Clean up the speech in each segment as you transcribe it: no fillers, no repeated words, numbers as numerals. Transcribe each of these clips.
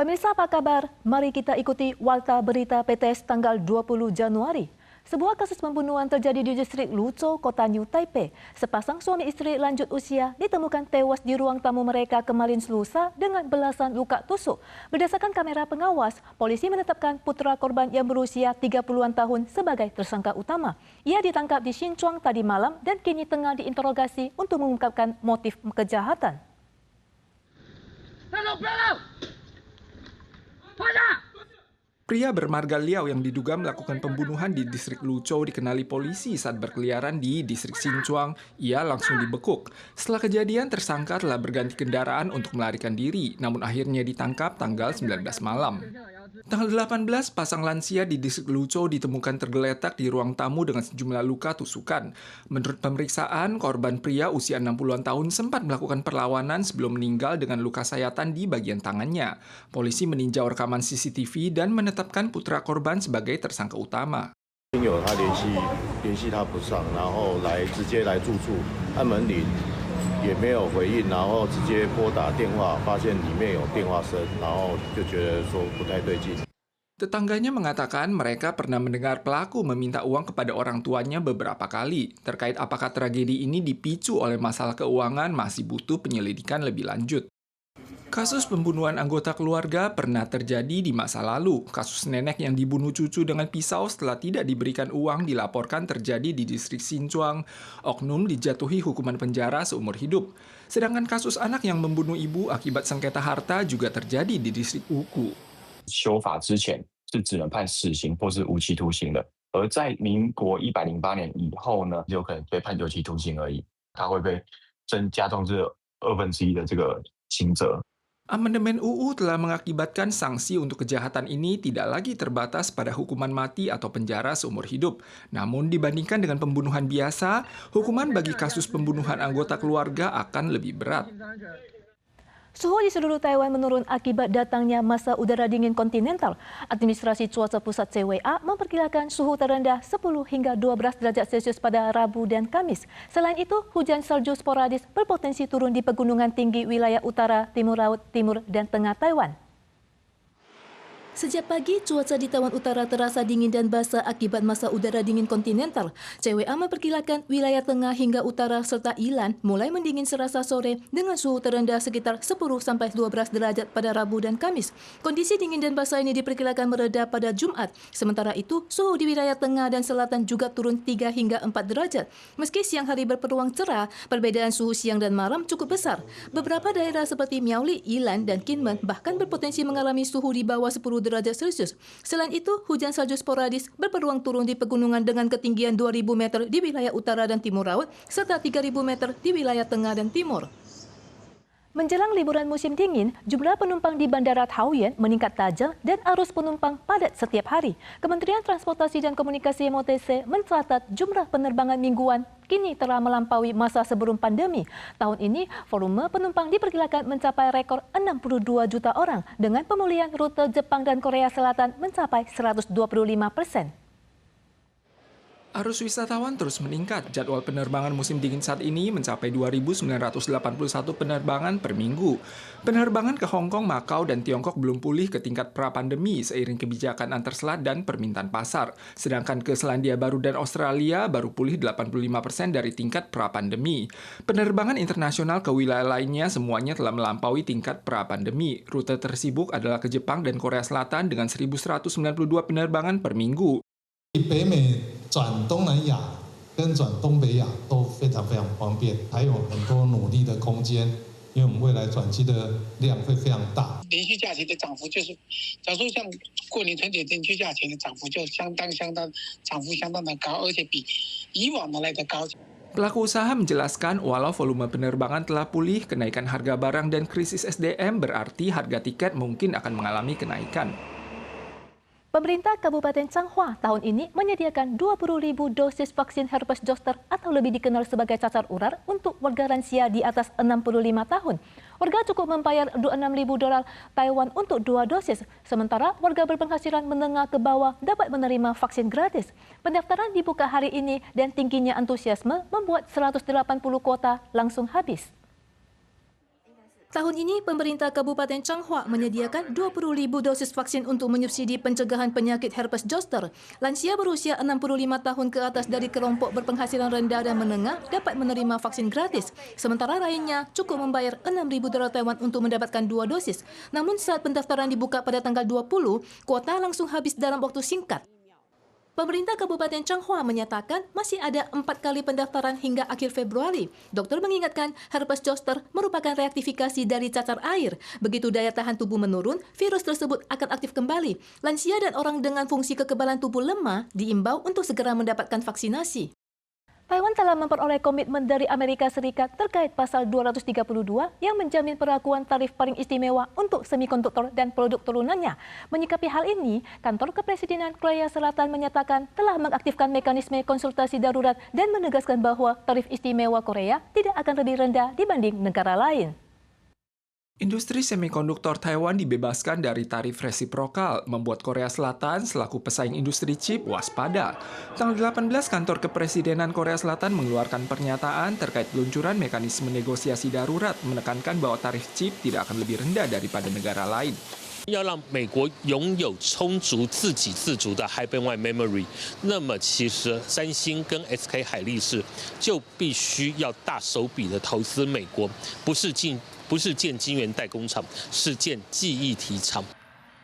Pemirsa apa kabar? Mari kita ikuti Warta Berita PTS tanggal 20 Januari. Sebuah kasus pembunuhan terjadi di distrik Luzhou, kota New Taipei. Sepasang suami istri lanjut usia ditemukan tewas di ruang tamu mereka kemarin Selasa dengan belasan luka tusuk. Berdasarkan kamera pengawas, polisi menetapkan putra korban yang berusia 30-an tahun sebagai tersangka utama. Ia ditangkap di Xinchuang tadi malam dan kini tengah diinterogasi untuk mengungkapkan motif kejahatan. Pria bermarga Liao yang diduga melakukan pembunuhan di distrik Luzhou dikenali polisi saat berkeliaran di distrik Xinchuang. Ia langsung dibekuk. Setelah kejadian, tersangka telah berganti kendaraan untuk melarikan diri, namun akhirnya ditangkap tanggal 19 malam. Tanggal 18, pasang lansia di distrik Luzhou ditemukan tergeletak di ruang tamu dengan sejumlah luka tusukan. Menurut pemeriksaan, korban pria usia 60-an tahun sempat melakukan perlawanan sebelum meninggal dengan luka sayatan di bagian tangannya. Polisi meninjau rekaman CCTV dan menetapkan putra korban sebagai tersangka utama. 亲友他联系他不上，然后直接来住处，按门铃也没有回应，然后直接拨打电话，发现里面有电话声，然后就觉得说不太对劲。 Tetangganya mengatakan mereka pernah mendengar pelaku meminta uang kepada orang tuanya beberapa kali. Terkait apakah tragedi ini dipicu oleh masalah keuangan masih butuh penyelidikan lebih lanjut. Kasus pembunuhan anggota keluarga pernah terjadi di masa lalu. Kasus nenek yang dibunuh cucu dengan pisau setelah tidak diberikan uang dilaporkan terjadi di distrik Xinchuang. Oknum dijatuhi hukuman penjara seumur hidup. Sedangkan kasus anak yang membunuh ibu akibat sengketa harta juga terjadi di distrik Wuku. 修法之前是只能判死刑或是无期徒刑的，而在民国108年以后呢，有可能被判有期徒刑而已。它会被加重这1/2的这个刑责。 Amandemen UU telah mengakibatkan sanksi untuk kejahatan ini tidak lagi terbatas pada hukuman mati atau penjara seumur hidup. Namun dibandingkan dengan pembunuhan biasa, hukuman bagi kasus pembunuhan anggota keluarga akan lebih berat. Suhu di seluruh Taiwan menurun akibat datangnya masa udara dingin kontinental. Administrasi Cuaca Pusat CWA memperkirakan suhu terendah 10 hingga 12 derajat Celcius pada Rabu dan Kamis. Selain itu, hujan salju sporadis berpotensi turun di pegunungan tinggi wilayah utara, timur laut, timur, dan tengah Taiwan. Sejak pagi, cuaca di Taiwan Utara terasa dingin dan basah akibat masa udara dingin kontinental. CWA memperkirakan wilayah tengah hingga utara serta Ilan mulai mendingin serasa sore dengan suhu terendah sekitar 10-12 derajat pada Rabu dan Kamis. Kondisi dingin dan basah ini diperkirakan mereda pada Jumat. Sementara itu, suhu di wilayah tengah dan selatan juga turun 3 hingga 4 derajat. Meski siang hari berpeluang cerah, perbedaan suhu siang dan malam cukup besar. Beberapa daerah seperti Miaoli, Ilan, dan Kinmen bahkan berpotensi mengalami suhu di bawah 10 derajat Celcius. Selain itu, hujan salju sporadis berpeluang turun di pegunungan dengan ketinggian 2.000 meter di wilayah utara dan timur laut, serta 3.000 meter di wilayah tengah dan timur. Menjelang liburan musim dingin, jumlah penumpang di Bandara Taoyuan meningkat tajam dan arus penumpang padat setiap hari. Kementerian Transportasi dan Komunikasi MOTC mencatat jumlah penerbangan mingguan kini telah melampaui masa sebelum pandemi. Tahun ini, volume penumpang diperkirakan mencapai rekor 62 juta orang dengan pemulihan rute Jepang dan Korea Selatan mencapai 125%. Arus wisatawan terus meningkat. Jadwal penerbangan musim dingin saat ini mencapai 2.981 penerbangan per minggu. Penerbangan ke Hong Kong, Makau, dan Tiongkok belum pulih ke tingkat pra-pandemi seiring kebijakan antar selat dan permintaan pasar. Sedangkan ke Selandia Baru dan Australia baru pulih 85% dari tingkat pra-pandemi. Penerbangan internasional ke wilayah lainnya semuanya telah melampaui tingkat pra-pandemi. Rute tersibuk adalah ke Jepang dan Korea Selatan dengan 1.192 penerbangan per minggu. 北美转东南亚跟转东北亚都非常方便，还有很多努力的空间，因为我们未来转机的量会非常大。连续假期的涨幅就是，假如说像过年春节连续假期的涨幅就相当涨幅相当的高，而且比以往的来的高。 Pelaku usaha menjelaskan walau volume penerbangan telah pulih, kenaikan harga barang dan krisis SDM berarti harga tiket mungkin akan mengalami kenaikan. Pemerintah Kabupaten Changhua tahun ini menyediakan 20.000 dosis vaksin herpes zoster atau lebih dikenal sebagai cacar ular untuk warga lansia di atas 65 tahun. Warga cukup membayar $26.000 Taiwan untuk 2 dosis, sementara warga berpenghasilan menengah ke bawah dapat menerima vaksin gratis. Pendaftaran dibuka hari ini dan tingginya antusiasme membuat 180 kuota langsung habis. Tahun ini, pemerintah Kabupaten Changhua menyediakan 20.000 dosis vaksin untuk menyubsidi pencegahan penyakit herpes zoster. Lansia berusia 65 tahun ke atas dari kelompok berpenghasilan rendah dan menengah dapat menerima vaksin gratis. Sementara lainnya cukup membayar 6.000 dolar Taiwan untuk mendapatkan 2 dosis. Namun saat pendaftaran dibuka pada tanggal 20, kuota langsung habis dalam waktu singkat. Pemerintah Kabupaten Changhua menyatakan masih ada 4 kali pendaftaran hingga akhir Februari. Dokter mengingatkan herpes zoster merupakan reaktifikasi dari cacar air. Begitu daya tahan tubuh menurun, virus tersebut akan aktif kembali. Lansia dan orang dengan fungsi kekebalan tubuh lemah diimbau untuk segera mendapatkan vaksinasi. Taiwan telah memperoleh komitmen dari Amerika Serikat terkait pasal 232 yang menjamin perlakuan tarif paling istimewa untuk semikonduktor dan produk turunannya. Menyikapi hal ini, Kantor Kepresidenan Korea Selatan menyatakan telah mengaktifkan mekanisme konsultasi darurat dan menegaskan bahwa tarif istimewa Korea tidak akan lebih rendah dibanding negara lain. Industri semikonduktor Taiwan dibebaskan dari tarif resiprokal, membuat Korea Selatan selaku pesaing industri chip waspada. Tanggal 18, Kantor Kepresidenan Korea Selatan mengeluarkan pernyataan terkait peluncuran mekanisme negosiasi darurat, menekankan bahwa tarif chip tidak akan lebih rendah daripada negara lain. 要让美国拥有充足自给自足的 High Bandwidth Memory， 那么其实三星跟 SK 海力士就必须要大手笔的投资美国，不是建晶圆代工厂，是建记忆体厂。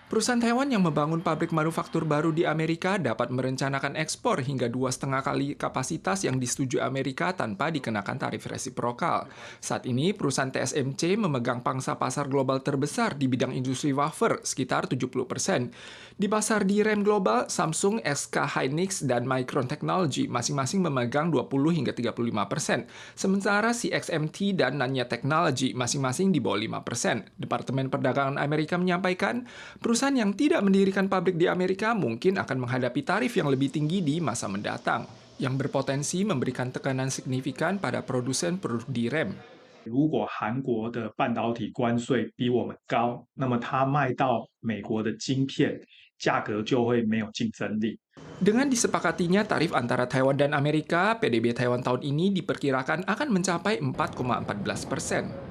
Perusahaan Taiwan yang membangun pabrik manufaktur baru di Amerika dapat merencanakan ekspor hingga 2,5 kali kapasitas yang disetujui Amerika tanpa dikenakan tarif resiprokal. Saat ini, perusahaan TSMC memegang pangsa pasar global terbesar di bidang industri wafer, sekitar 70%. Di pasar DRAM global, Samsung, SK Hynix, dan Micron Technology masing-masing memegang 20 hingga 35%. Sementara CXMT dan Nanya Technology masing-masing di bawah 5%. Departemen Perdagangan Amerika menyampaikan, perusahaan yang tidak mendirikan pabrik di Amerika mungkin akan menghadapi tarif yang lebih tinggi di masa mendatang, yang berpotensi memberikan tekanan signifikan pada produsen produk DRAM. 如果韩国的半导体关税比我们高，那么它卖到美国的晶片价格就会没有竞争力。 Dengan disepakatinya tarif antara Taiwan dan Amerika, PDB Taiwan tahun ini diperkirakan akan mencapai 4,14%.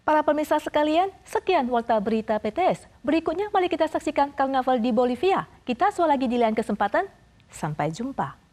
Para pemirsa sekalian, sekian Warta Berita PTS. Berikutnya mari kita saksikan karnaval di Bolivia. Kita soal lagi di lain kesempatan. Sampai jumpa.